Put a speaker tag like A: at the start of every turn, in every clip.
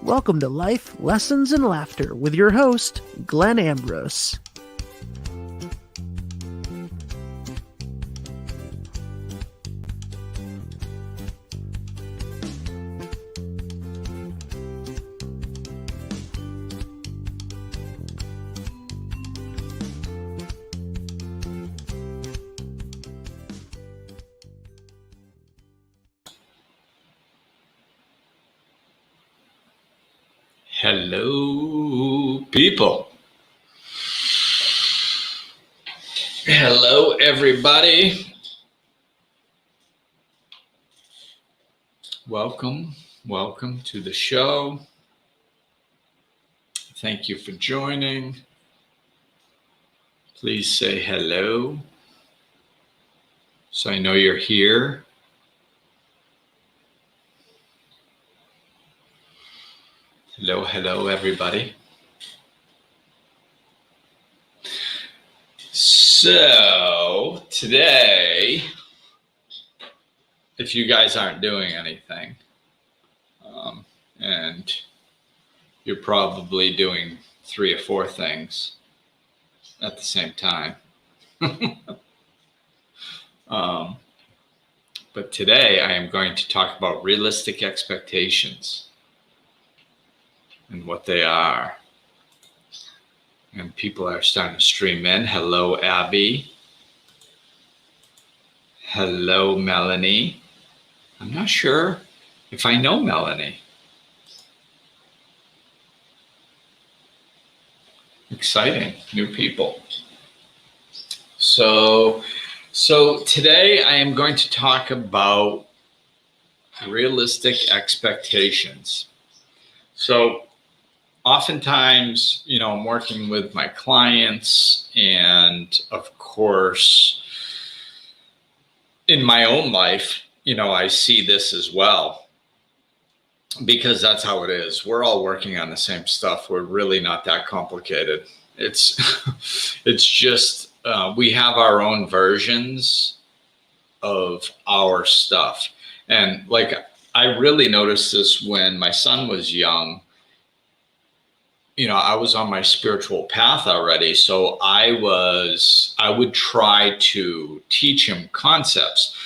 A: Welcome to Life, Lessons, and Laughter with your host, Glenn Ambrose.
B: Hello, people. Hello, everybody. Welcome to the show. Thank you for joining. Please say hello so I know you're here. Hello, everybody. So today, if you guys aren't doing anything, and you're probably doing 3 or 4 things at the same time. But today I am going to talk about realistic expectations and what they are. And people are starting to stream in. Hello, Abby. Hello, Melanie. I'm not sure if I know Melanie. Exciting, new people. So today I am going to talk about realistic expectations. So oftentimes, I'm working with my clients, and of course, in my own life, I see this as well, because that's how it is. We're all working on the same stuff. We're really not that complicated. It's just we have our own versions of our stuff. And like, I really noticed this when my son was young. I was on my spiritual path already. So I would try to teach him concepts,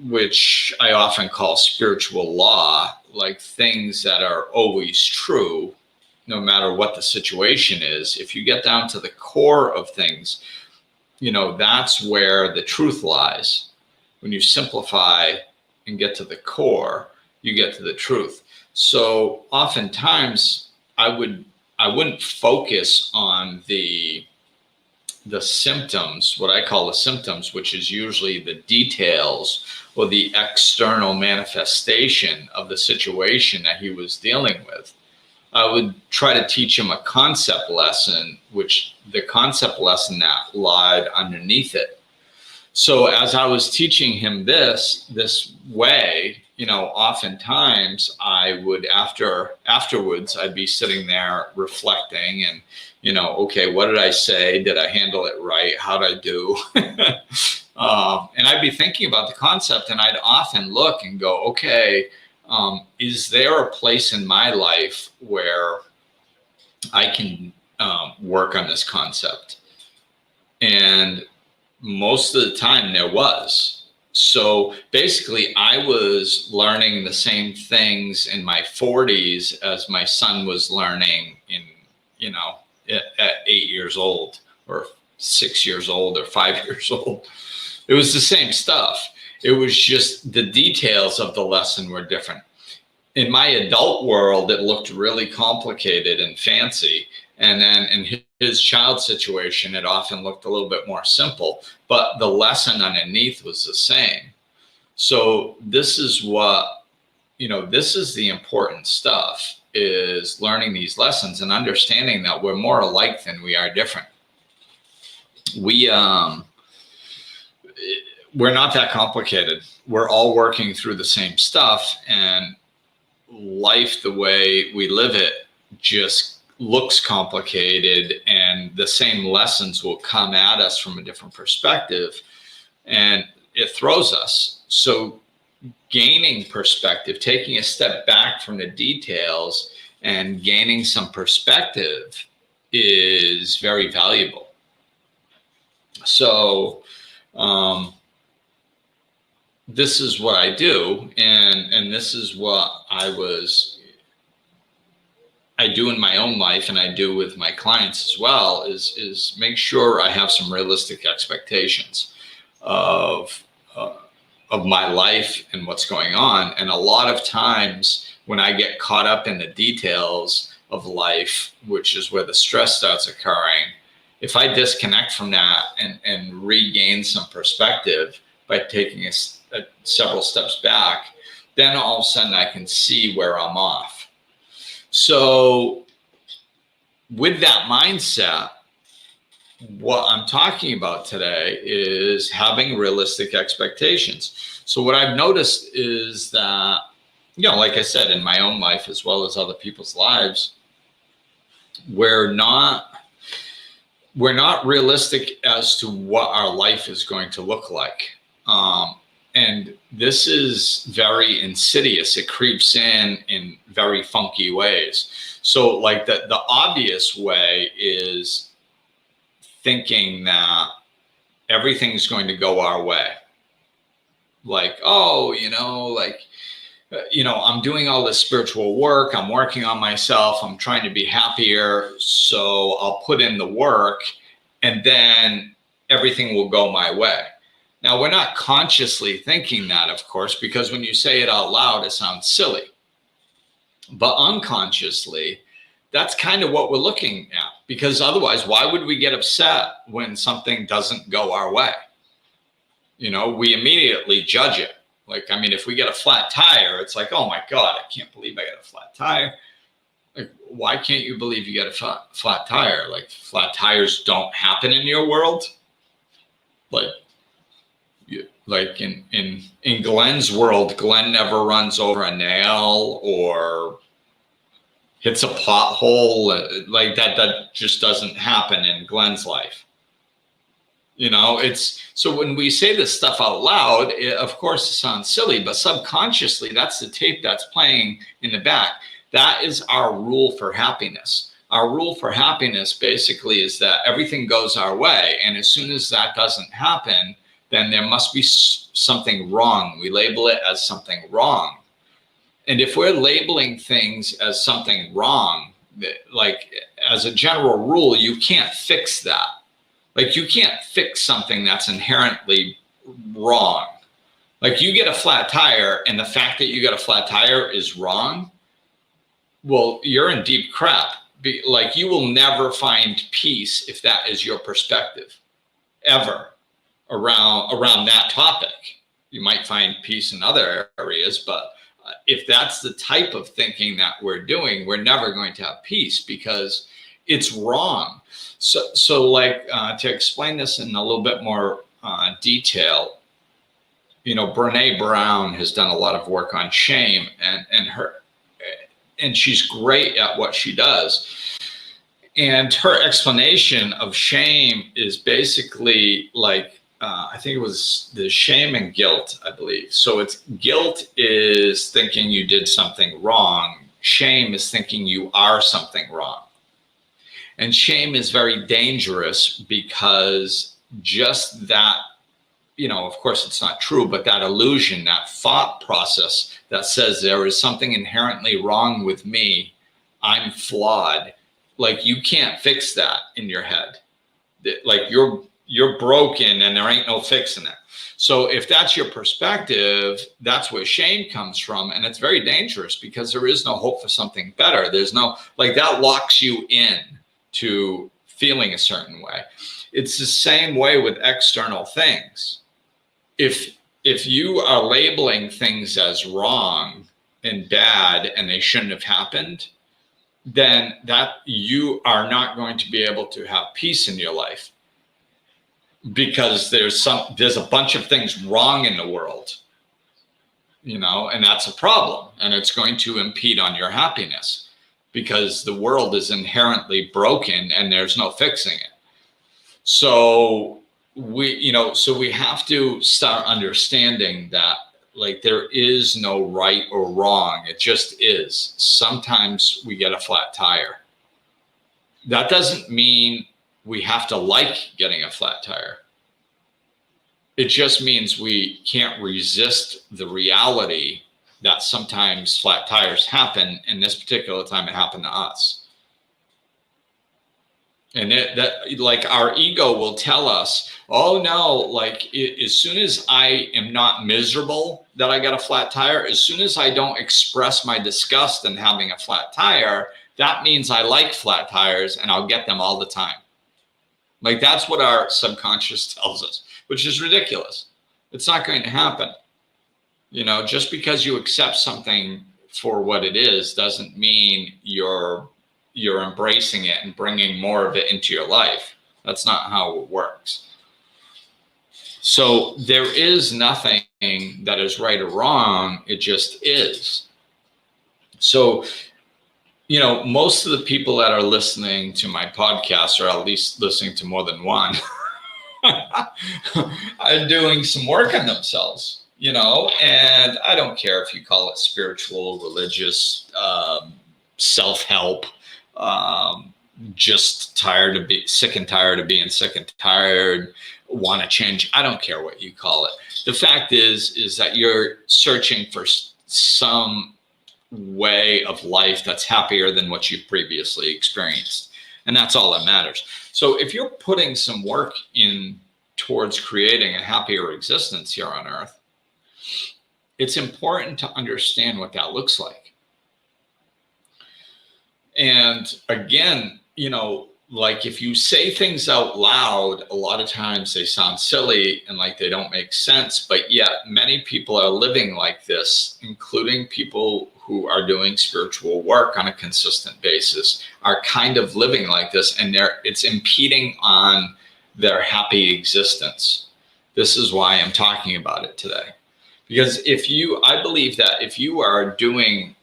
B: which I often call spiritual law, like things that are always true, no matter what the situation is. If you get down to the core of things, that's where the truth lies. When you simplify and get to the core, you get to the truth. So oftentimes I wouldn't focus on the symptoms, what I call the symptoms, which is usually the details or the external manifestation of the situation that he was dealing with. I would try to teach him a concept lesson, which the concept lesson that lied underneath it. So as I was teaching him this way, oftentimes I would afterwards, I'd be sitting there reflecting and, okay, what did I say? Did I handle it right? How did I do? And I'd be thinking about the concept, and I'd often look and go, okay, is there a place in my life where I can work on this concept? And most of the time there was. So basically I was learning the same things in my 40s as my son was learning at 8 years old or 6 years old or 5 years old. It was the same stuff. It was just the details of the lesson were different. In my adult world, it looked really complicated and fancy. And then in his child situation, it often looked a little bit more simple, but the lesson underneath was the same. So this is what, this is the important stuff, is learning these lessons and understanding that we're more alike than we are different. We're not that complicated. We're all working through the same stuff, and life, the way we live it, just looks complicated, and the same lessons will come at us from a different perspective, and it throws us. So gaining perspective, taking a step back from the details and gaining some perspective is very valuable. So this is what I do, and this is what I do in my own life, and I do with my clients as well, is make sure I have some realistic expectations of my life and what's going on. And a lot of times when I get caught up in the details of life, which is where the stress starts occurring, if I disconnect from that and regain some perspective by taking several steps back, then all of a sudden I can see where I'm off. So with that mindset, what I'm talking about today is having realistic expectations. So what I've noticed is that, like I said, in my own life as well as other people's lives, we're not realistic as to what our life is going to look like. And this is very insidious. It creeps in very funky ways. So like the obvious way is thinking that everything's going to go our way. Like, I'm doing all this spiritual work. I'm working on myself. I'm trying to be happier. So I'll put in the work and then everything will go my way. Now, we're not consciously thinking that, of course, because when you say it out loud, it sounds silly. But unconsciously, that's kind of what we're looking at, because otherwise, why would we get upset when something doesn't go our way? We immediately judge it. Like, if we get a flat tire, it's like, oh my God, I can't believe I got a flat tire. Like, why can't you believe you got a flat tire? Like, flat tires don't happen in your world. Like in Glenn's world, Glenn never runs over a nail or hits a pothole. Like that just doesn't happen in Glenn's life. It's so when we say this stuff out loud, of course it sounds silly, but subconsciously that's the tape that's playing in the back. That is our rule for happiness. Our rule for happiness basically is that everything goes our way. And as soon as that doesn't happen, then there must be something wrong. We label it as something wrong. And if we're labeling things as something wrong, like as a general rule, you can't fix that. Like you can't fix something that's inherently wrong. Like you get a flat tire and the fact that you got a flat tire is wrong. Well, you're in deep crap. Like you will never find peace if that is your perspective ever around that topic. You might find peace in other areas, but if that's the type of thinking that we're doing, we're never going to have peace because it's wrong. So like to explain this in a little bit more detail, Brene Brown has done a lot of work on shame, and she's great at what she does. And her explanation of shame is basically like, I think it was the shame and guilt, I believe. So it's guilt is thinking you did something wrong. Shame is thinking you are something wrong. And shame is very dangerous because just that, of course it's not true, but that illusion, that thought process that says there is something inherently wrong with me, I'm flawed. Like you can't fix that in your head. Like you're broken and there ain't no fixing it. So if that's your perspective, that's where shame comes from. And it's very dangerous because there is no hope for something better. There's no, like that locks you in to feeling a certain way. It's the same way with external things. If you are labeling things as wrong and bad and they shouldn't have happened, then that you are not going to be able to have peace in your life. Because there's a bunch of things wrong in the world, and that's a problem. And it's going to impede on your happiness because the world is inherently broken and there's no fixing it. So we have to start understanding that Like there is no right or wrong. It just is. Sometimes we get a flat tire. That doesn't mean we have to like getting a flat tire. It just means we can't resist the reality that sometimes flat tires happen. And this particular time it happened to us. And like our ego will tell us, oh no, like as soon as I am not miserable that I got a flat tire, as soon as I don't express my disgust in having a flat tire, that means I like flat tires and I'll get them all the time. Like that's what our subconscious tells us, which is ridiculous. It's not going to happen. You know, just because you accept something for what it is doesn't mean you're embracing it and bringing more of it into your life. That's not how it works. So there is nothing that is right or wrong. It just is. So, you know, most of the people that are listening to my podcast, or at least listening to more than one, are doing some work on themselves, you know, and I don't care if you call it spiritual, religious, self-help, just sick and tired of being sick and tired, want to change. I don't care what you call it. The fact is that you're searching for some way of life that's happier than what you've previously experienced. And that's all that matters. So if you're putting some work in towards creating a happier existence here on earth, it's important to understand what that looks like. And again, you know, like if you say things out loud, a lot of times they sound silly and like they don't make sense, but yet many people are living like this, including people who are doing spiritual work on a consistent basis, are kind of living like this, and it's impeding on their happy existence. This is why I'm talking about it today. Because I believe that if you are doing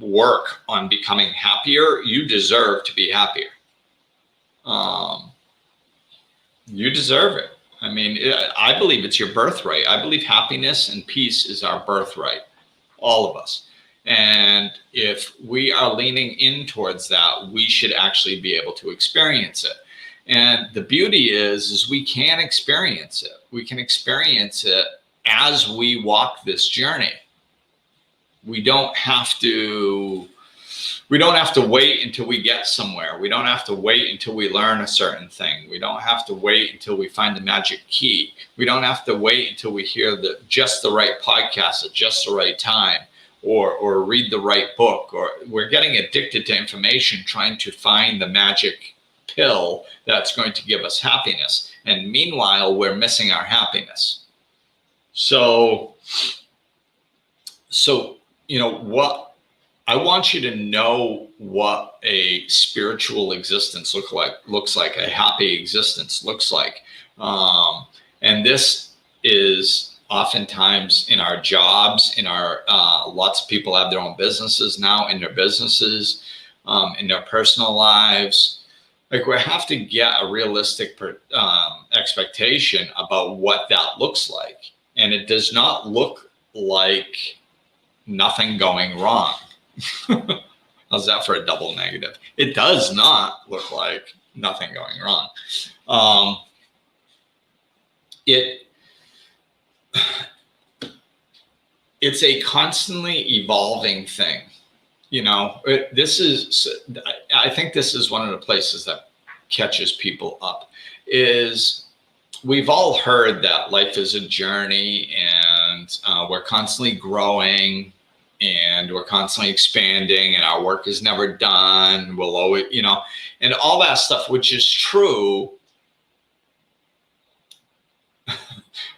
B: work on becoming happier, you deserve to be happier. You deserve it. I mean, I believe it's your birthright. I believe happiness and peace is our birthright, all of us. And if we are leaning in towards that, we should actually be able to experience it. And the beauty is we can experience it. We can experience it as we walk this journey. We don't have to wait until we get somewhere. We don't have to wait until we learn a certain thing. We don't have to wait until we find the magic key. We don't have to wait until we hear just the right podcast at just the right time, or read the right book, or we're getting addicted to information trying to find the magic pill that's going to give us happiness. And meanwhile, we're missing our happiness. So, you know what? I want you to know what a spiritual existence looks like, a happy existence looks like. And this is oftentimes in our jobs, lots of people have their own businesses now, in their businesses, in their personal lives. Like we have to get a realistic expectation about what that looks like. And it does not look like nothing going wrong. How's that for a double negative? It does not look like nothing going wrong. It's a constantly evolving thing. You know, I think this is one of the places that catches people up, is we've all heard that life is a journey, and we're constantly growing, and we're constantly expanding, and our work is never done. We'll always, you know, and all that stuff, which is true,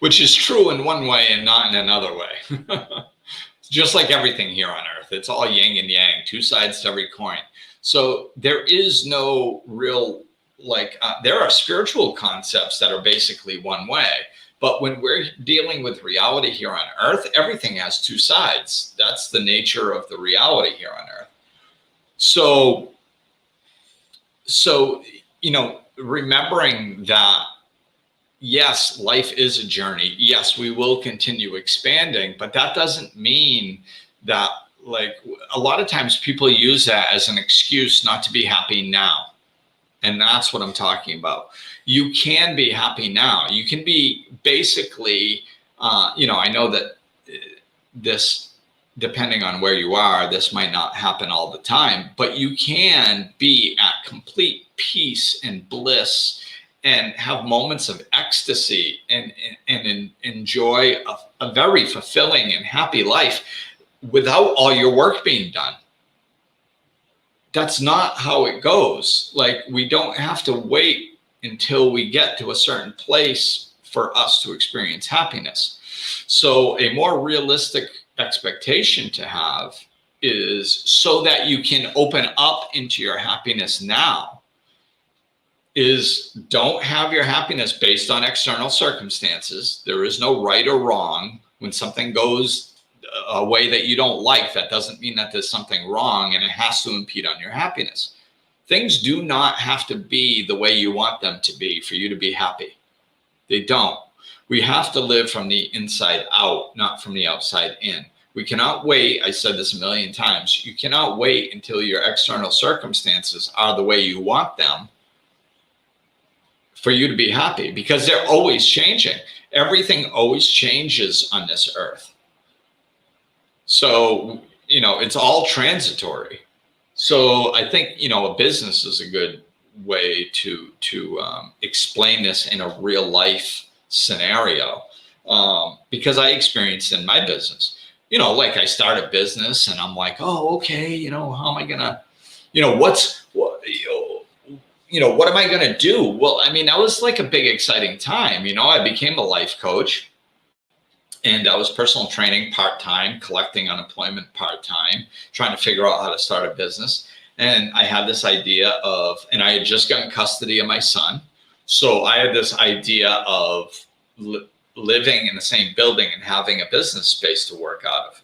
B: which is true in one way and not in another way. Just like everything here on earth, it's all yin and yang, two sides to every coin. So there is no real, there are spiritual concepts that are basically one way. But when we're dealing with reality here on earth, everything has two sides. That's the nature of the reality here on earth. So, you know, remembering that yes, life is a journey. Yes, we will continue expanding, but that doesn't mean that, like, a lot of times people use that as an excuse not to be happy now. And that's what I'm talking about. You can be happy now. You can be basically, I know that this, depending on where you are, this might not happen all the time, but you can be at complete peace and bliss and have moments of ecstasy and enjoy a very fulfilling and happy life without all your work being done. That's not how it goes. Like, we don't have to wait until we get to a certain place for us to experience happiness. So a more realistic expectation to have is, so that you can open up into your happiness now, is don't have your happiness based on external circumstances. There is no right or wrong. When something goes a way that you don't like, that doesn't mean that there's something wrong and it has to impede on your happiness. Things do not have to be the way you want them to be for you to be happy. They don't. We have to live from the inside out, not from the outside in. We cannot wait. I said this a million times. You cannot wait until your external circumstances are the way you want them for you to be happy, because they're always changing. Everything always changes on this earth. So, it's all transitory. So I think, a business is a good way to explain this in a real life scenario, because I experienced in my business, like, I start a business and I'm like, oh, okay, how am I gonna, what am I gonna do? Well, I mean, that was like a big, exciting time. I became a life coach. And I was personal training part-time, collecting unemployment part-time, trying to figure out how to start a business. And I had this idea of, and I had just gotten custody of my son. So I had this idea of living in the same building and having a business space to work out of.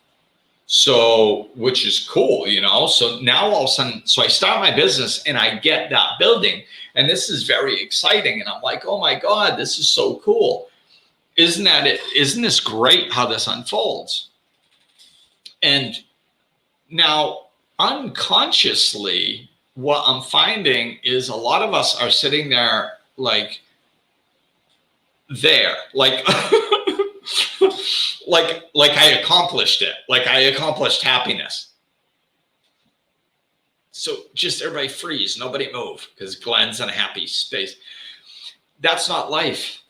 B: So, which is cool, So now all of a sudden, so I start my business and I get that building. And this is very exciting. And I'm like, oh my God, this is so cool. Isn't this great how this unfolds? And now, unconsciously, what I'm finding is a lot of us are sitting there like, like I accomplished it. Like, I accomplished happiness. So just everybody freeze, nobody move, because Glenn's in a happy space. That's not life.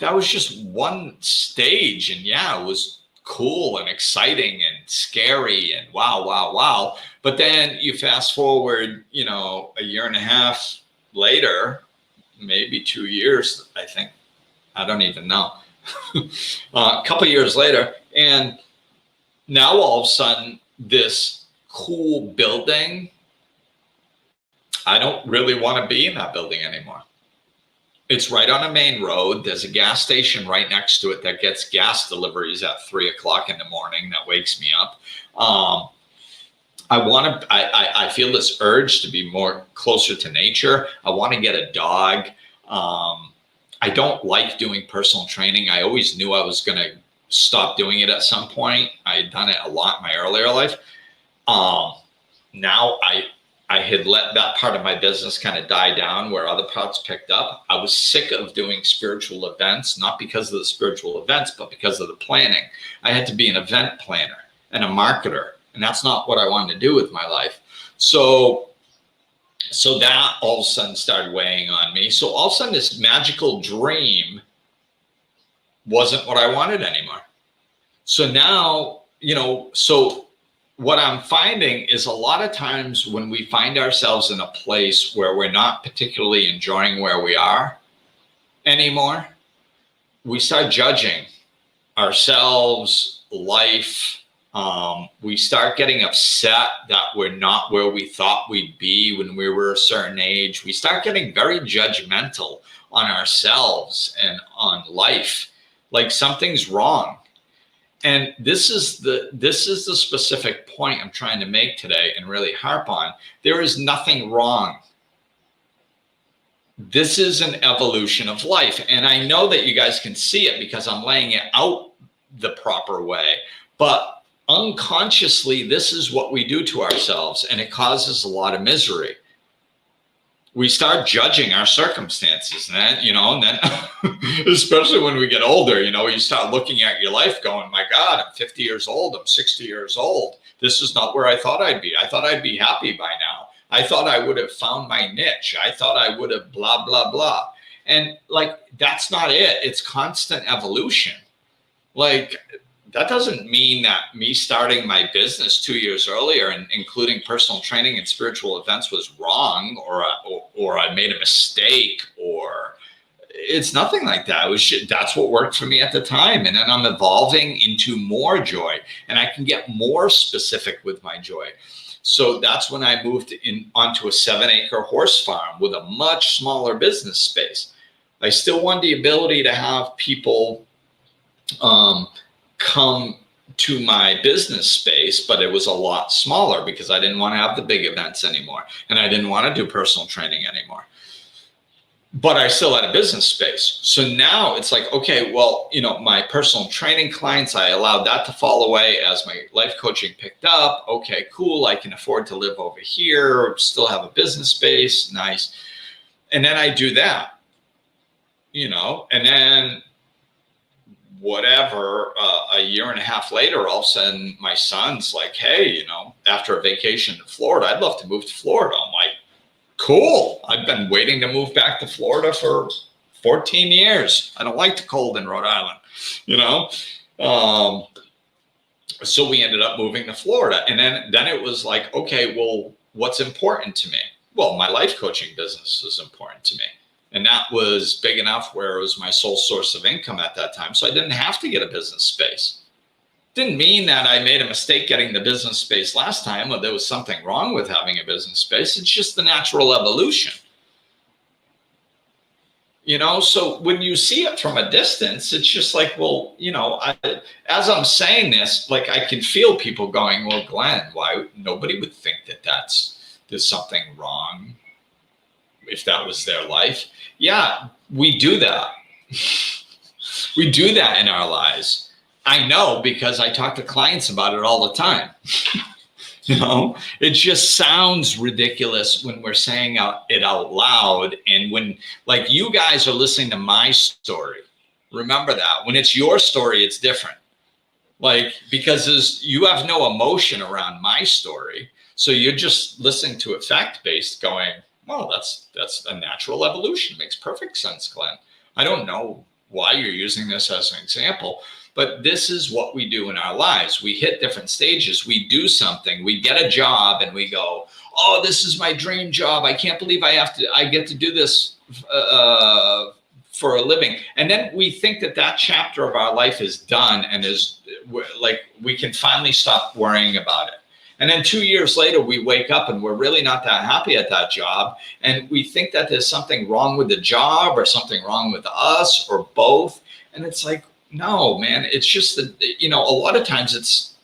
B: That was just one stage, and yeah, it was cool and exciting and scary and wow. But then you fast forward, a year and a half later, maybe 2 years, I think, I don't even know, a couple years later, and now all of a sudden, this cool building, I don't really want to be in that building anymore. It's right on a main road. There's a gas station right next to it that gets gas deliveries at 3 o'clock in the morning. That wakes me up. I feel this urge to be more closer to nature. I want to get a dog. I don't like doing personal training. I always knew I was going to stop doing it at some point. I had done it a lot in my earlier life. Now I had let that part of my business kind of die down where other parts picked up. I was sick of doing spiritual events, not because of the spiritual events, but because of the planning. I had to be an event planner and a marketer, and that's not what I wanted to do with my life. So that all of a sudden started weighing on me. So all of a sudden, this magical dream wasn't what I wanted anymore. So now, what I'm finding is a lot of times when we find ourselves in a place where we're not particularly enjoying where we are anymore, we start judging ourselves, life. We start getting upset that we're not where we thought we'd be when we were a certain age. We start getting very judgmental on ourselves and on life, like something's wrong. And this is the specific point I'm trying to make today and really harp on. There is nothing wrong. This is an evolution of life. And I know that you guys can see it because I'm laying it out the proper way. But unconsciously, this is what we do to ourselves, and it causes a lot of misery. We start judging our circumstances, and then especially when we get older, you start looking at your life going, my God, I'm 50 years old, I'm 60 years old. This is not where I thought I'd be. I thought I'd be happy by now. I thought I would have found my niche. I thought I would have blah, blah, blah. And that's not it. It's constant evolution. That doesn't mean that me starting my business 2 years earlier and including personal training and spiritual events was wrong, or I made a mistake, or it's nothing like that. That's what worked for me at the time. And then I'm evolving into more joy, and I can get more specific with my joy. So that's when I moved onto a 7-acre horse farm with a much smaller business space. I still want the ability to have people come to my business space, but it was a lot smaller because I didn't want to have the big events anymore, and I didn't want to do personal training anymore. But I still had a business space. So now it's like, okay, well, my personal training clients, I allowed that to fall away as my life coaching picked up. Okay, cool. I can afford to live over here, still have a business space. Nice. And then I do that, and then whatever, a year and a half later, all of a sudden my son's like, hey, after a vacation to Florida, I'd love to move to Florida. I'm like, cool. I've been waiting to move back to Florida for 14 years. I don't like the cold in Rhode Island, So we ended up moving to Florida. And then it was like, okay, well, what's important to me? Well, my life coaching business is important to me. And that was big enough where it was my sole source of income at that time. So I didn't have to get a business space. Didn't mean that I made a mistake getting the business space last time, or there was something wrong with having a business space. It's just the natural evolution. So when you see it from a distance, it's just like, well, as I'm saying this, I can feel people going, well, Glenn, why nobody would think that there's something wrong if that was their life. Yeah, we do that. We do that in our lives. I know because I talk to clients about it all the time. It just sounds ridiculous when we're saying it out loud. And when you guys are listening to my story, remember that when it's your story, it's different. Because you have no emotion around my story. So you're just listening to it fact-based going, well, that's a natural evolution. Makes perfect sense, Glenn. I don't know why you're using this as an example, but this is what we do in our lives. We hit different stages. We do something. We get a job and we go, oh, this is my dream job. I can't believe I get to do this for a living. And then we think that chapter of our life is done and we can finally stop worrying about it. And then 2 years later, we wake up and we're really not that happy at that job. And we think that there's something wrong with the job or something wrong with us or both. And it's like, no, man, it's just that, a lot of times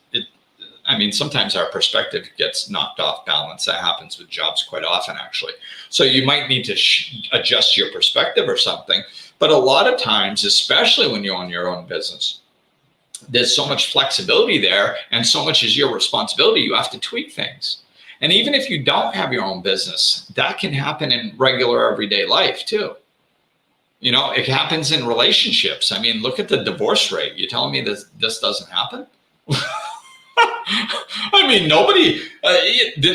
B: sometimes our perspective gets knocked off balance. That happens with jobs quite often, actually. So you might need to adjust your perspective or something. But a lot of times, especially when you're on your own business, there's so much flexibility there and so much is your responsibility. You have to tweak things. And even if you don't have your own business, that can happen in regular everyday life too. It happens in relationships. Look at the divorce rate. You telling me this doesn't happen?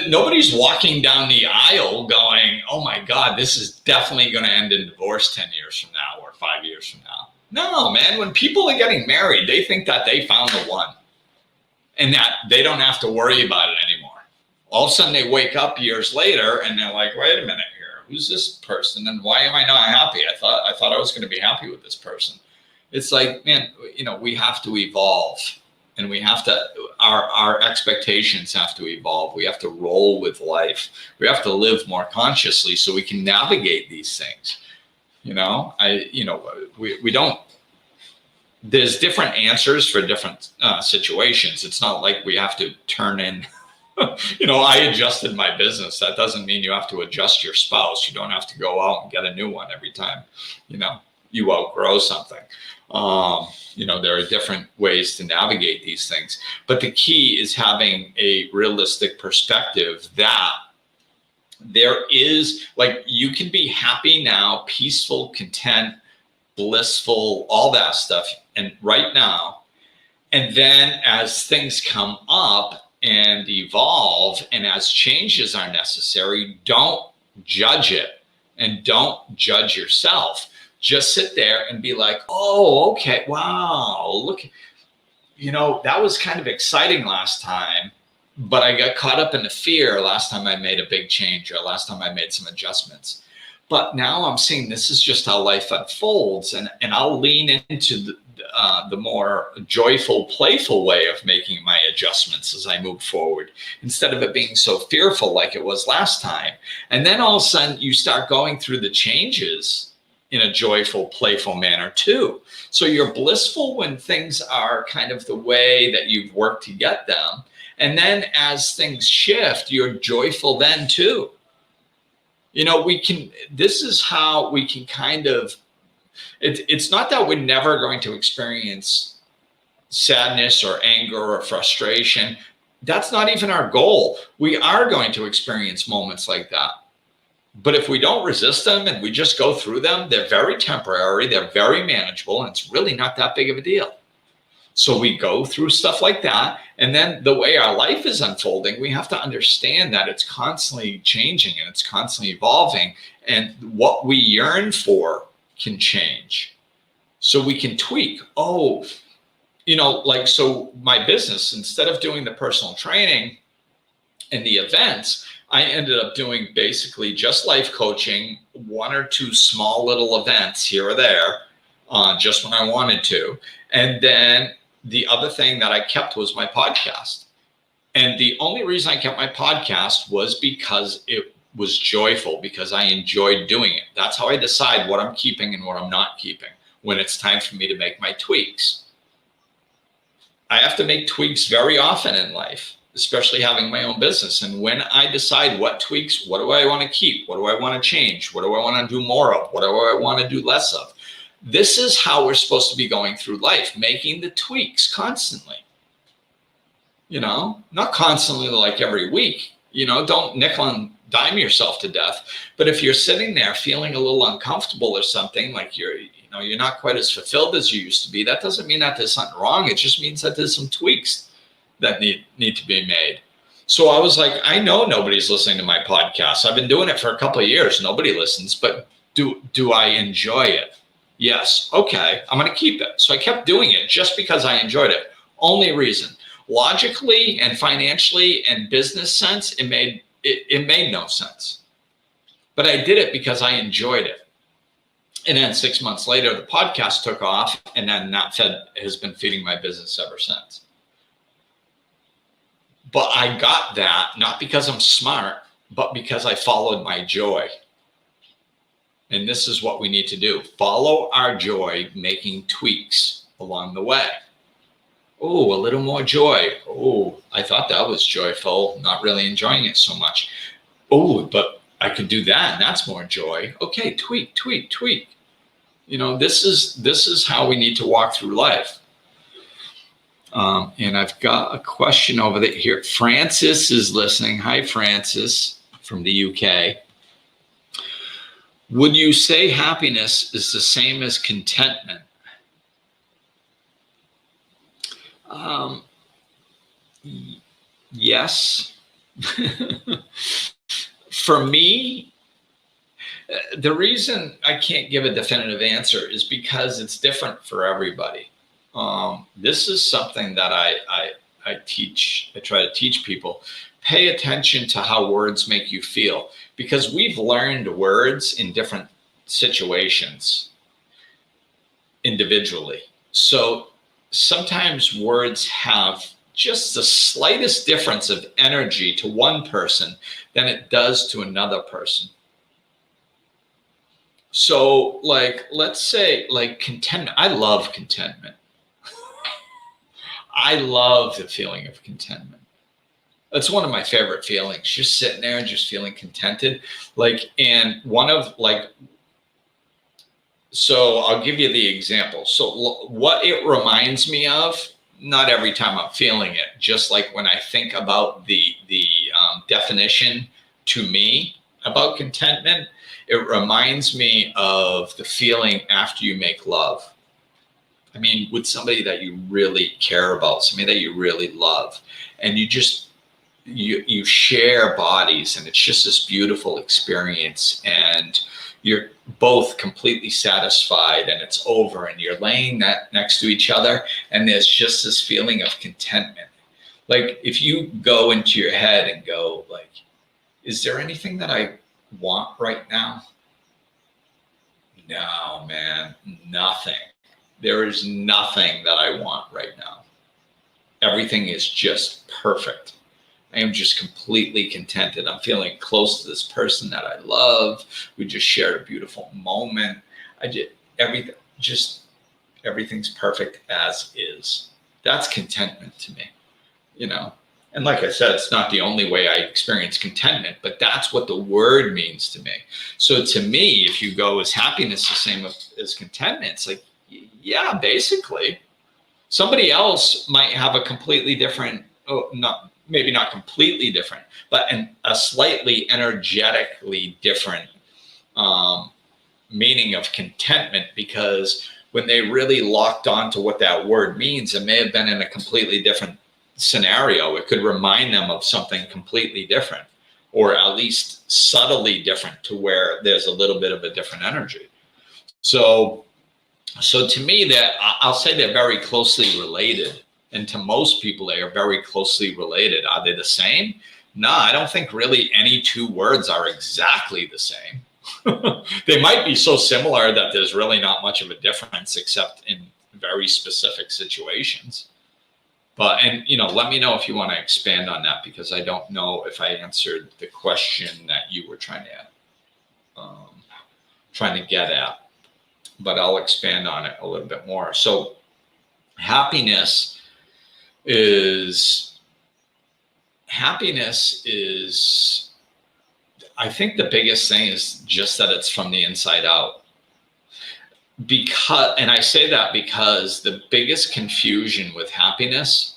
B: Nobody's walking down the aisle going, oh my God, this is definitely going to end in divorce 10 years from now or 5 years from now. No, man, when people are getting married, they think that they found the one and that they don't have to worry about it anymore. All of a sudden they wake up years later and they're like, wait a minute here, who's this person and why am I not happy? I thought I was going to be happy with this person. It's like, man, we have to evolve and we have to, our expectations have to evolve. We have to roll with life. We have to live more consciously so we can navigate these things. We don't, there's different answers for different situations. It's not like we have to turn in I adjusted my business. That doesn't mean you have to adjust your spouse. You don't have to go out and get a new one every time, you outgrow something. There are different ways to navigate these things. But the key is having a realistic perspective that there is, like, you can be happy now, peaceful, content, blissful, all that stuff, and right now. And then as things come up and evolve, and as changes are necessary, don't judge it and don't judge yourself. Just sit there and be like, oh, okay, wow, look, that was kind of exciting last time, but I got caught up in the fear last time I made a big change, or last time I made some adjustments. But now I'm seeing this is just how life unfolds, and I'll lean into the more joyful, playful way of making my adjustments as I move forward, instead of it being so fearful like it was last time. And then all of a sudden you start going through the changes in a joyful, playful manner too. So you're blissful when things are kind of the way that you've worked to get them. And then as things shift, you're joyful then too. This is how we can kind of, it's not that we're never going to experience sadness or anger or frustration. That's not even our goal. We are going to experience moments like that. But if we don't resist them and we just go through them, they're very temporary, they're very manageable, and it's really not that big of a deal. So we go through stuff like that. And then the way our life is unfolding, we have to understand that it's constantly changing and it's constantly evolving. And what we yearn for can change. So we can tweak. So my business, instead of doing the personal training and the events, I ended up doing basically just life coaching, one or two small little events here or there, just when I wanted to. And then the other thing that I kept was my podcast. And the only reason I kept my podcast was because it was joyful, because I enjoyed doing it. That's how I decide what I'm keeping and what I'm not keeping when it's time for me to make my tweaks. I have to make tweaks very often in life, especially having my own business. And when I decide what tweaks, what do I want to keep? What do I want to change? What do I want to do more of? What do I want to do less of? This is how we're supposed to be going through life, making the tweaks constantly. Not constantly like every week. Don't nickel and dime yourself to death. But if you're sitting there feeling a little uncomfortable or something, like you're not quite as fulfilled as you used to be, that doesn't mean that there's something wrong. It just means that there's some tweaks that need to be made. So I was like, I know nobody's listening to my podcast. I've been doing it for a couple of years. Nobody listens, but do I enjoy it? Yes. Okay. I'm going to keep it. So I kept doing it just because I enjoyed it. Only reason. Logically and financially and business sense, it made no sense. But I did it because I enjoyed it. And then 6 months later, the podcast took off, and then that has been feeding my business ever since. But I got that not because I'm smart, but because I followed my joy. And this is what we need to do. Follow our joy, making tweaks along the way. Oh, a little more joy. Oh, I thought that was joyful. Not really enjoying it so much. Oh, but I could do that, and that's more joy. Okay, tweak. This is how we need to walk through life. And I've got a question over there here. Francis is listening. Hi, Francis from the UK. Would you say happiness is the same as contentment? Yes. For me, the reason I can't give a definitive answer is because it's different for everybody. This is something that I teach. I try to teach people. Pay attention to how words make you feel, because we've learned words in different situations individually. So sometimes words have just the slightest difference of energy to one person than it does to another person. So let's say contentment. I love contentment. I love the feeling of contentment. That's one of my favorite feelings, just sitting there and just feeling contented. Like, and one of like, so I'll give you the example. So what it reminds me of, not every time I'm feeling it, just like when I think about the definition to me about contentment, it reminds me of the feeling after you make love. I mean, with somebody that you really care about, somebody that you really love, and you share bodies, and it's just this beautiful experience, and you're both completely satisfied, and it's over, and you're laying that next to each other, and there's just this feeling of contentment. Like if you go into your head and go like, is there anything that I want right now? No, man, nothing. There is nothing that I want right now. Everything is just perfect. I am just completely contented. I'm feeling close to this person that I love. We just shared a beautiful moment. Everything's perfect as is. That's contentment to me, you know. And like I said, it's not the only way I experience contentment, but that's what the word means to me. So to me, if you go, is happiness the same as contentment? It's like, yeah, basically. Somebody else might have a completely different, maybe not completely different, but a slightly energetically different meaning of contentment, because when they really locked on to what that word means, it may have been in a completely different scenario. It could remind them of something completely different, or at least subtly different, to where there's a little bit of a different energy. So to me, that I'll say they're very closely related. And to most people, they are very closely related. Are they the same? No, I don't think really any two words are exactly the same. They might be so similar that there's really not much of a difference, except in very specific situations. But, and, let me know if you want to expand on that, because I don't know if I answered the question that you were trying to get at, but I'll expand on it a little bit more. So happiness is, I think the biggest thing is just that it's from the inside out. And I say that because the biggest confusion with happiness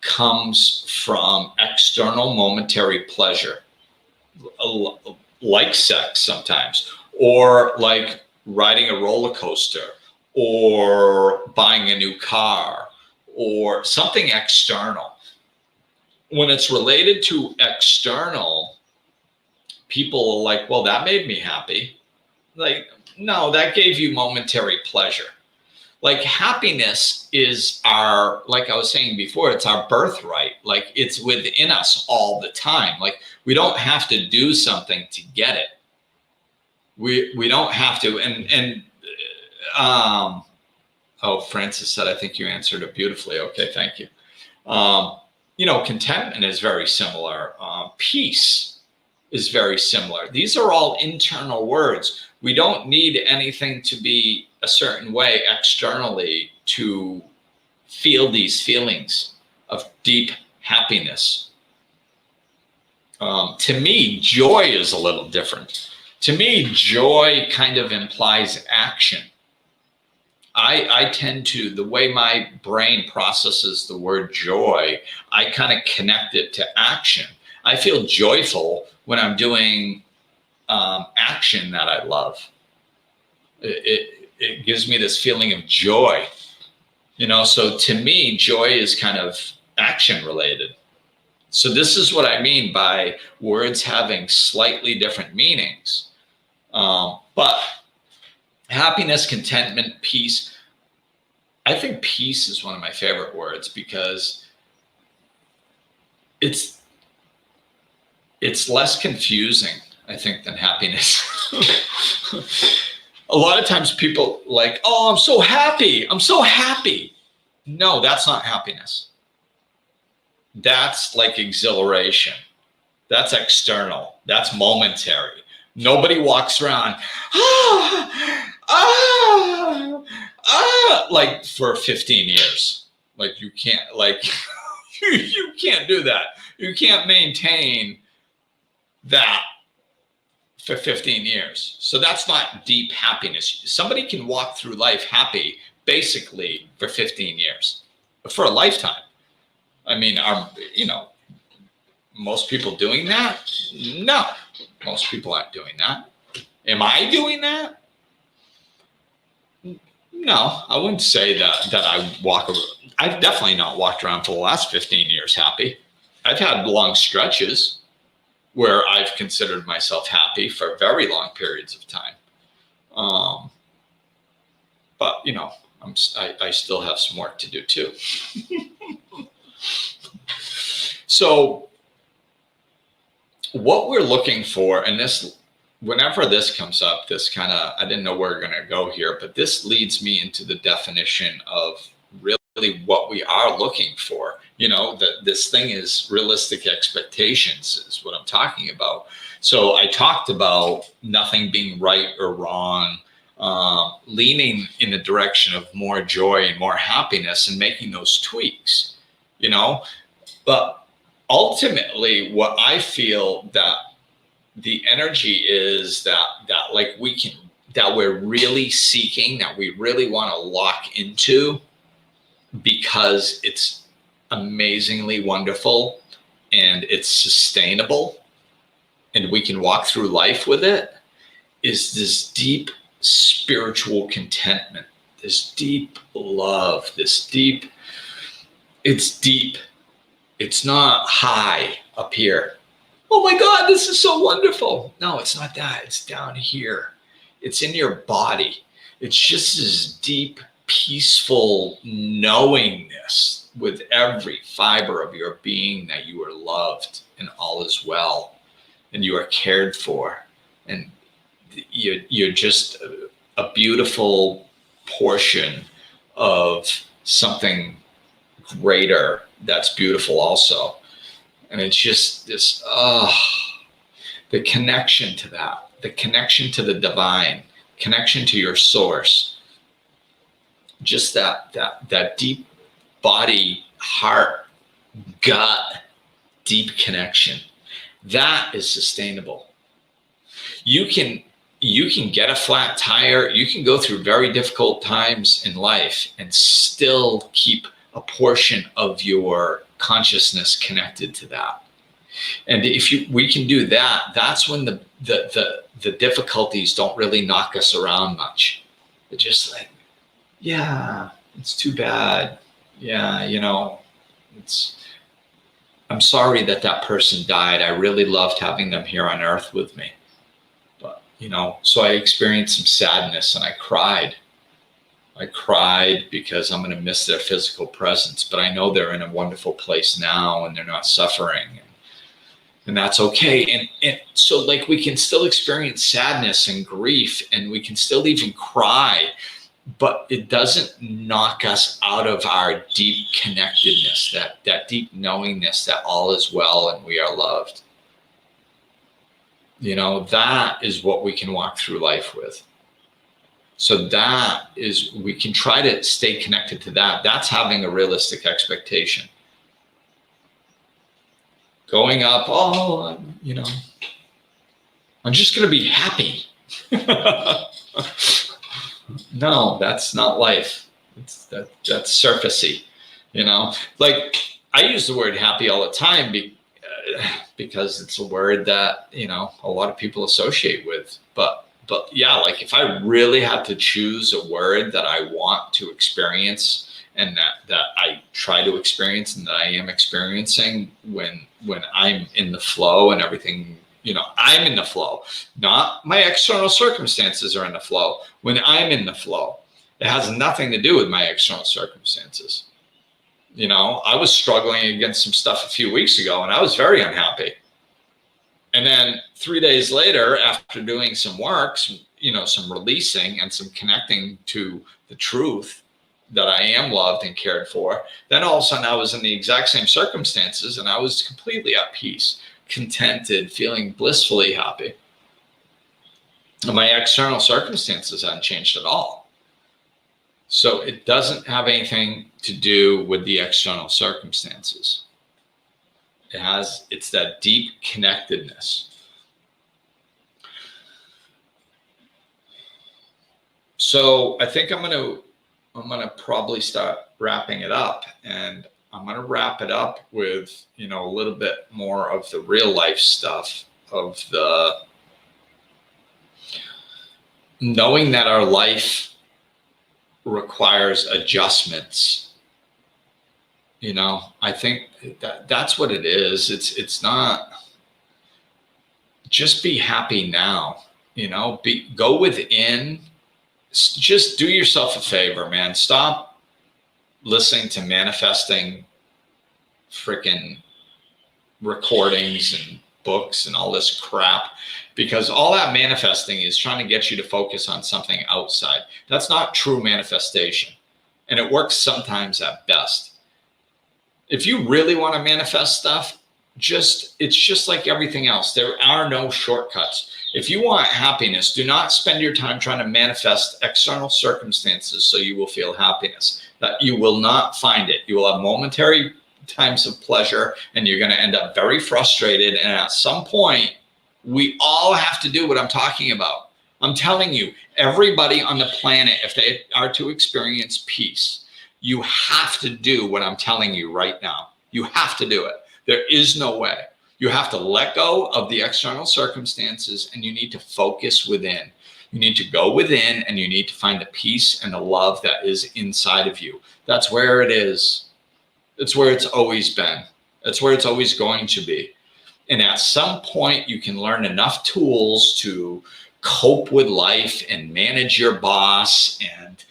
B: comes from external momentary pleasure, like sex sometimes, or like riding a roller coaster, or buying a new car, or something external. When it's related to external, people are like, well, that made me happy. Like, no, that gave you momentary pleasure. Like happiness is like I was saying before, it's our birthright. Like it's within us all the time. Like we don't have to do something to get it. We don't have to. Francis said, I think you answered it beautifully. Okay, thank you. Contentment is very similar. Peace is very similar. These are all internal words. We don't need anything to be a certain way externally to feel these feelings of deep happiness. To me, joy is a little different. To me, joy kind of implies action. I tend to, the way my brain processes the word joy, I kind of connect it to action. I feel joyful when I'm doing action that I love. It gives me this feeling of joy, so to me, joy is kind of action related. So this is what I mean by words having slightly different meanings. But happiness, contentment, peace. I think peace is one of my favorite words, because it's less confusing, I think, than happiness. A lot of times people like, oh, I'm so happy. I'm so happy. No, that's not happiness. That's like exhilaration. That's external. That's momentary. Nobody walks around, like for 15 years. Like you can't, like You can't do that. You can't maintain that for 15 years. So that's not deep happiness. Somebody can walk through life happy basically for 15 years, for a lifetime. I mean, most people doing that? No, most people aren't doing that. Am I doing that? No, I wouldn't say that I've definitely not walked around for the last 15 years happy. I've had long stretches where I've considered myself happy for very long periods of time. But I still have some work to do too. So what we're looking for, and whenever this comes up, I didn't know where we're going to go here, but this leads me into the definition of really what we are looking for. That this thing is realistic expectations is what I'm talking about. So I talked about nothing being right or wrong, leaning in the direction of more joy and more happiness and making those tweaks, but ultimately what I feel that the energy is that we're really seeking, that we really want to lock into because it's amazingly wonderful and it's sustainable and we can walk through life with it, is this deep spiritual contentment, this deep love, it's deep. It's not high up here. Oh my God, this is so wonderful. No, it's not that. It's down here. It's in your body. It's just this deep, peaceful knowingness with every fiber of your being that you are loved and all is well and you are cared for. And you're just a beautiful portion of something greater that's beautiful also. And it's just this, the connection to that, the connection to the divine, connection to your source, just that deep body, heart, gut, deep connection. That is sustainable. You can get a flat tire. You can go through very difficult times in life and still keep a portion of your consciousness connected to that. And if we can do that, that's when the difficulties don't really knock us around much. They're just like, yeah, it's too bad. Yeah, I'm sorry that person died. I really loved having them here on earth with me. But, so I experienced some sadness and I cried. I cried because I'm going to miss their physical presence, but I know they're in a wonderful place now and they're not suffering, and that's okay. And so we can still experience sadness and grief and we can still even cry, but it doesn't knock us out of our deep connectedness, that deep knowingness that all is well and we are loved. That is what we can walk through life with. So we can try to stay connected to that. That's having a realistic expectation. Going up, I'm just going to be happy. No, that's not life. That's surfacey, I use the word happy all the time because it's a word that, a lot of people associate with, But yeah, if I really had to choose a word that I want to experience and that I try to experience and that I am experiencing when I'm in the flow and everything, I'm in the flow, not my external circumstances are in the flow. When I'm in the flow, it has nothing to do with my external circumstances. I was struggling against some stuff a few weeks ago and I was very unhappy. And then 3 days later, after doing some work, some releasing and some connecting to the truth that I am loved and cared for, then all of a sudden I was in the exact same circumstances and I was completely at peace, contented, feeling blissfully happy. And my external circumstances hadn't changed at all. So it doesn't have anything to do with the external circumstances. It's that deep connectedness. So I think I'm gonna probably start wrapping it up, and I'm gonna wrap it up with, you know, a little bit more of the real life stuff of the knowing that our life requires adjustments. You know, I think that's what it is. It's not just be happy now, you know, go within. Just do yourself a favor, man. Stop listening to manifesting freaking recordings and books and all this crap, because all that manifesting is trying to get you to focus on something outside. That's not true manifestation, and it works sometimes at best. If you really want to manifest stuff, it's just like everything else. There are no shortcuts. If you want happiness, do not spend your time trying to manifest external circumstances so you will feel happiness. That you will not find it. You will have momentary times of pleasure, and you're going to end up very frustrated. And at some point, we all have to do what I'm talking about. I'm telling you, everybody on the planet, if they are to experience peace, you have to do what I'm telling you right now. You have to do it. There is no way. You have to let go of the external circumstances, and you need to focus within. You need to go within, and you need to find the peace and the love that is inside of you. That's where it is. It's where it's always been. That's where it's always going to be. And at some point, you can learn enough tools to cope with life and manage your boss and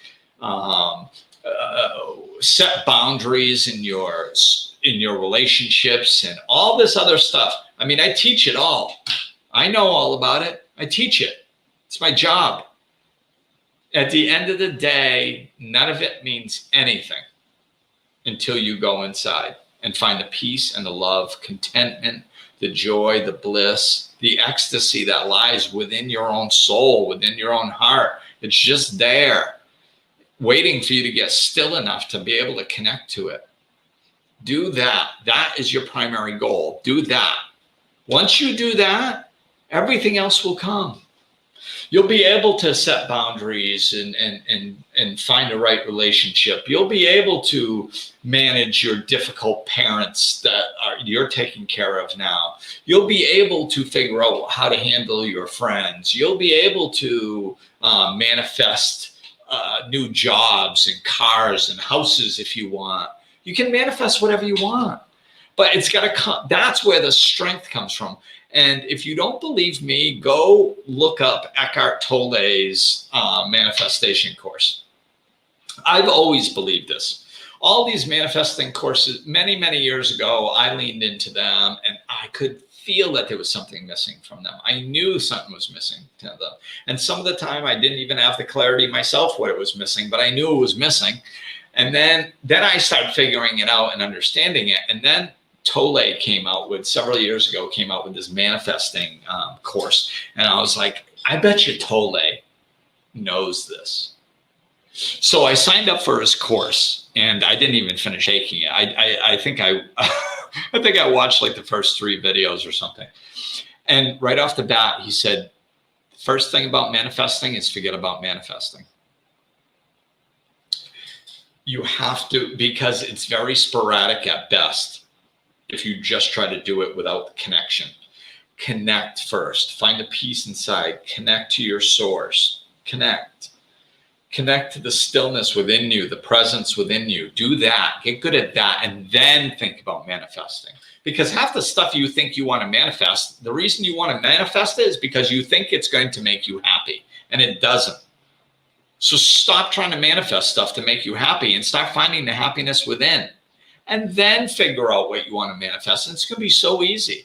B: set boundaries in your relationships and all this other stuff. I mean, I teach it all. I know all about it. I teach it. It's my job. At the end of the day, none of it means anything until you go inside and find the peace and the love, contentment, the joy, the bliss, the ecstasy that lies within your own soul, within your own heart. It's just there, waiting for you to get still enough to be able to connect to it. Do that. That is your primary goal. Do that. Once you do that, everything else will come. You'll be able to set boundaries and find the right relationship. You'll be able to manage your difficult parents that you're taking care of now. You'll be able to figure out how to handle your friends. You'll be able to manifest new jobs and cars and houses if you want. You can manifest whatever you want, but it's got to come. That's where the strength comes from. And if you don't believe me, go look up Eckhart Tolle's manifestation course. I've always believed this. All these manifesting courses, many, many years ago, I leaned into them, and I could feel that there was something missing from them. I knew something was missing to them. And some of the time, I didn't even have the clarity myself what it was missing, but I knew it was missing. And then I started figuring it out and understanding it. And then Tolle several years ago, came out with this manifesting course. And I was like, I bet you Tolle knows this. So I signed up for his course, and I didn't even finish taking it. I think I watched like the first 3 videos or something. And right off the bat, he said, the first thing about manifesting is forget about manifesting. You have to, because it's very sporadic at best. If you just try to do it without the connection, connect first, find the peace inside, connect to your source, connect to the stillness within you, the presence within you. Do that, get good at that, and then think about manifesting. Because half the stuff you think you want to manifest, the reason you want to manifest it is because you think it's going to make you happy, and it doesn't. So stop trying to manifest stuff to make you happy and start finding the happiness within. And then figure out what you want to manifest. And it's going to be so easy.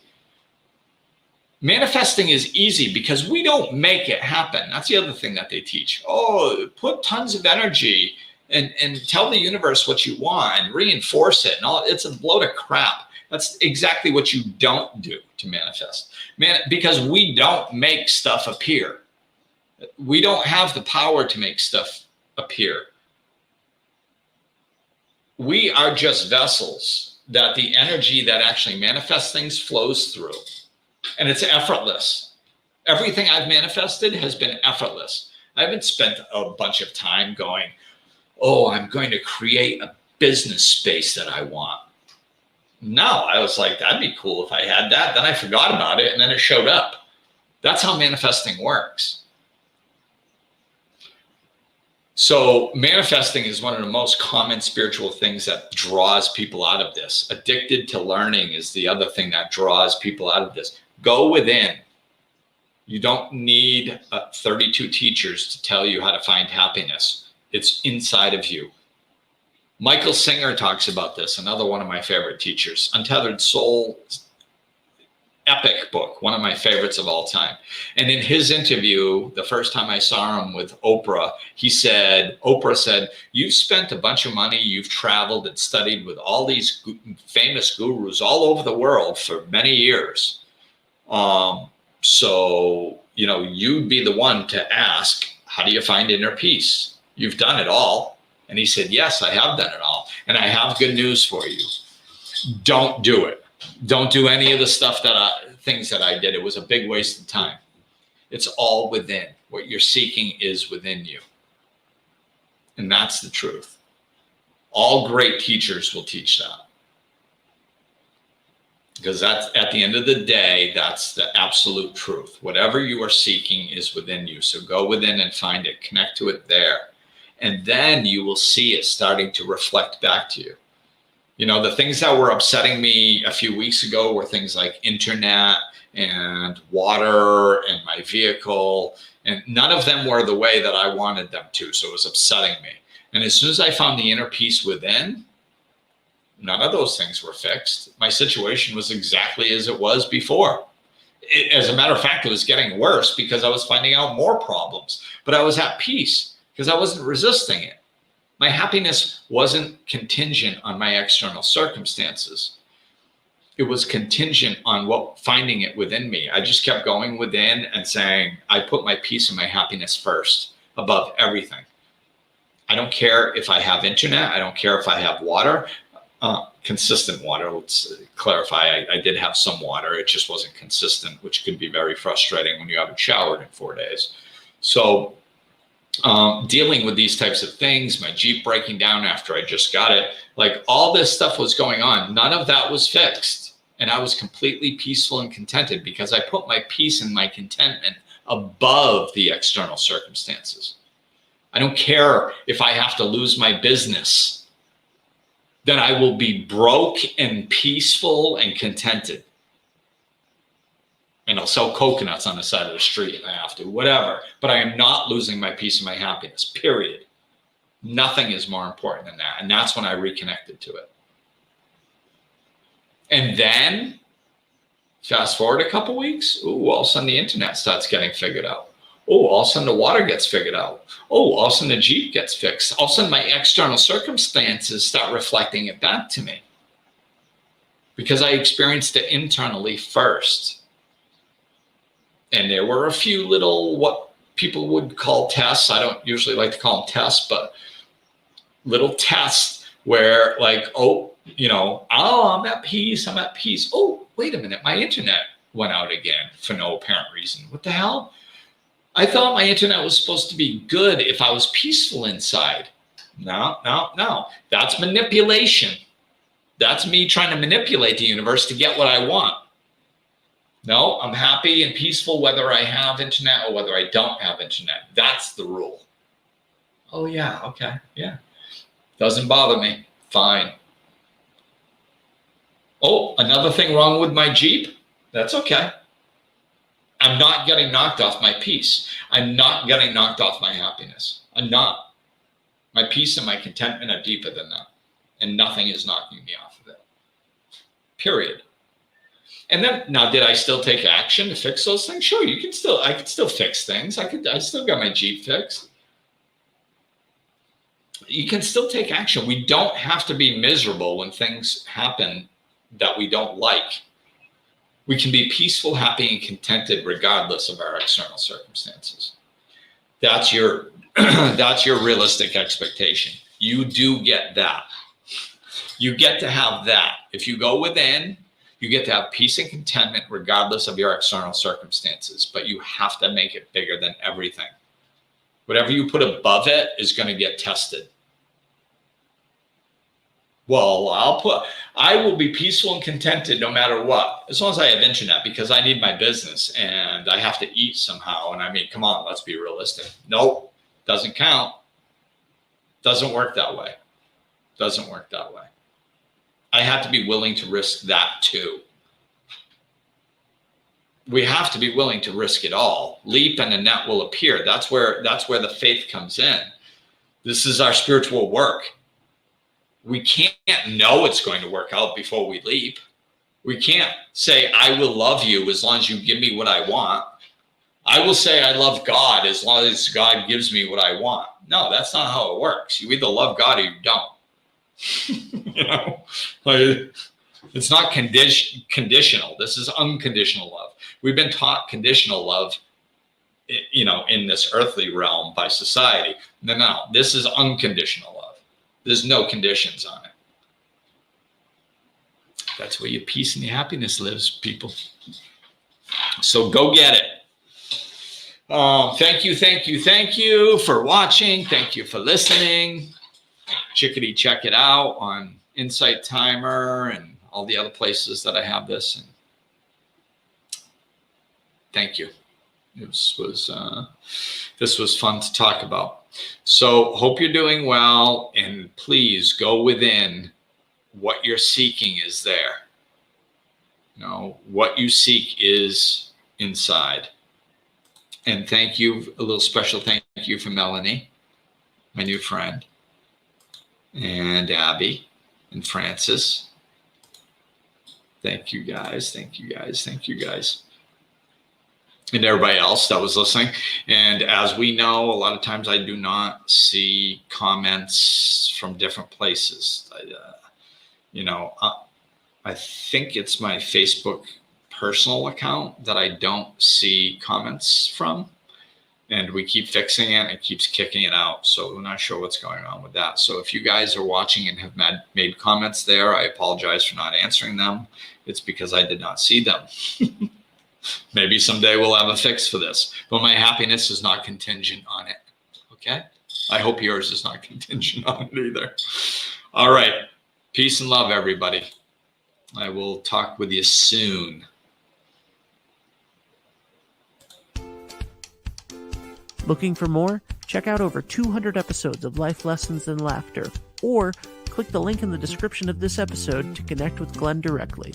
B: Manifesting is easy because we don't make it happen. That's the other thing that they teach. Oh, put tons of energy and tell the universe what you want and reinforce it. And all. It's a load of crap. That's exactly what you don't do to manifest. Because we don't make stuff appear. We don't have the power to make stuff appear. We are just vessels that the energy that actually manifests things flows through, and it's effortless. Everything I've manifested has been effortless. I haven't spent a bunch of time going, oh, I'm going to create a business space that I want. No, I was like, that'd be cool if I had that. Then I forgot about it, and then it showed up. That's how manifesting works. So manifesting is one of the most common spiritual things that draws people out of this. Addicted to learning is the other thing that draws people out of this. Go within. You don't need 32 teachers to tell you how to find happiness. It's inside of you. Michael Singer talks about this, another one of my favorite teachers. Untethered Soul, epic book, one of my favorites of all time. And in his interview, the first time I saw him with Oprah, Oprah said, you've spent a bunch of money, you've traveled and studied with all these famous gurus all over the world for many years. So, you'd be the one to ask, how do you find inner peace? You've done it all. And he said, yes, I have done it all. And I have good news for you. Don't do it. Don't do any of the things that I did. It was a big waste of time. It's all within. What you're seeking is within you. And that's the truth. All great teachers will teach that. Because that's, at the end of the day, that's the absolute truth. Whatever you are seeking is within you. So go within and find it. Connect to it there. And then you will see it starting to reflect back to you. The things that were upsetting me a few weeks ago were things like internet and water and my vehicle. And none of them were the way that I wanted them to. So it was upsetting me. And as soon as I found the inner peace within, none of those things were fixed. My situation was exactly as it was before. As a matter of fact, it was getting worse because I was finding out more problems. But I was at peace because I wasn't resisting it. My happiness wasn't contingent on my external circumstances. It was contingent on finding it within me. I just kept going within and saying, I put my peace and my happiness first above everything. I don't care if I have internet. I don't care if I have water, consistent water. Let's clarify. I did have some water. It just wasn't consistent, which could be very frustrating when you haven't showered in 4 days. So dealing with these types of things, my Jeep breaking down after I just got it, like all this stuff was going on. None of that was fixed. And I was completely peaceful and contented because I put my peace and my contentment above the external circumstances. I don't care if I have to lose my business. Then I will be broke and peaceful and contented. And I'll sell coconuts on the side of the street if I have to, whatever. But I am not losing my peace and my happiness, period. Nothing is more important than that. And that's when I reconnected to it. And then, fast forward a couple weeks, all of a sudden the internet starts getting figured out. All of a sudden the water gets figured out. All of a sudden the Jeep gets fixed. All of a sudden my external circumstances start reflecting it back to me. Because I experienced it internally first. And there were a few little, what people would call tests. I don't usually like to call them tests, but little tests where like, I'm at peace. Oh, wait a minute. My internet went out again for no apparent reason. What the hell? I thought my internet was supposed to be good if I was peaceful inside. No. That's manipulation. That's me trying to manipulate the universe to get what I want. No, I'm happy and peaceful whether I have internet or whether I don't have internet. That's the rule. Oh, yeah, okay, yeah. Doesn't bother me. Fine. Oh, another thing wrong with my Jeep? That's okay. I'm not getting knocked off my peace. I'm not getting knocked off my happiness. I'm not. My peace and my contentment are deeper than that. And nothing is knocking me off of it. Period. And then, now, did I still take action to fix those things? Sure, I could still fix things. I still got my Jeep fixed. You can still take action. We don't have to be miserable when things happen that we don't like. We can be peaceful, happy, and contented regardless of our external circumstances. That's your realistic expectation. You do get that. You get to have that. If you go within, you get to have peace and contentment regardless of your external circumstances, but you have to make it bigger than everything. Whatever you put above it is going to get tested. Well, I will be peaceful and contented no matter what, as long as I have internet, because I need my business and I have to eat somehow. And I mean, come on, let's be realistic. Nope, doesn't count. Doesn't work that way. Doesn't work that way. I have to be willing to risk that too. We have to be willing to risk it all. Leap and a net will appear. That's where the faith comes in. This is our spiritual work. We can't know it's going to work out before we leap. We can't say, I will love you as long as you give me what I want. I will say I love God as long as God gives me what I want. No, that's not how it works. You either love God or you don't. You know, like, it's not conditional. This is unconditional love. We've been taught conditional love, you know, in this earthly realm by society. No, this is unconditional love. There's no conditions on it. That's where your peace and your happiness lives, people. So go get it. Thank you for watching. Thank you for listening. Chickadee, check it out on Insight Timer and all the other places that I have this. And thank you. This was fun to talk about. So hope you're doing well, and please go within. What you're seeking is there. You know, what you seek is inside. And thank you, a little special thank you for Melanie, my new friend, and Abby and Francis. Thank you guys. Thank you guys. Thank you guys. And everybody else that was listening. And as we know, a lot of times I do not see comments from different places. I think it's my Facebook personal account that I don't see comments from. And we keep fixing it. It keeps kicking it out. So we're not sure what's going on with that. So if you guys are watching and have made comments there, I apologize for not answering them. It's because I did not see them. Maybe someday we'll have a fix for this. But my happiness is not contingent on it. Okay? I hope yours is not contingent on it either. All right. Peace and love, everybody. I will talk with you soon.
A: Looking for more? Check out over 200 episodes of Life Lessons in Laughter, or click the link in the description of this episode to connect with Glenn directly.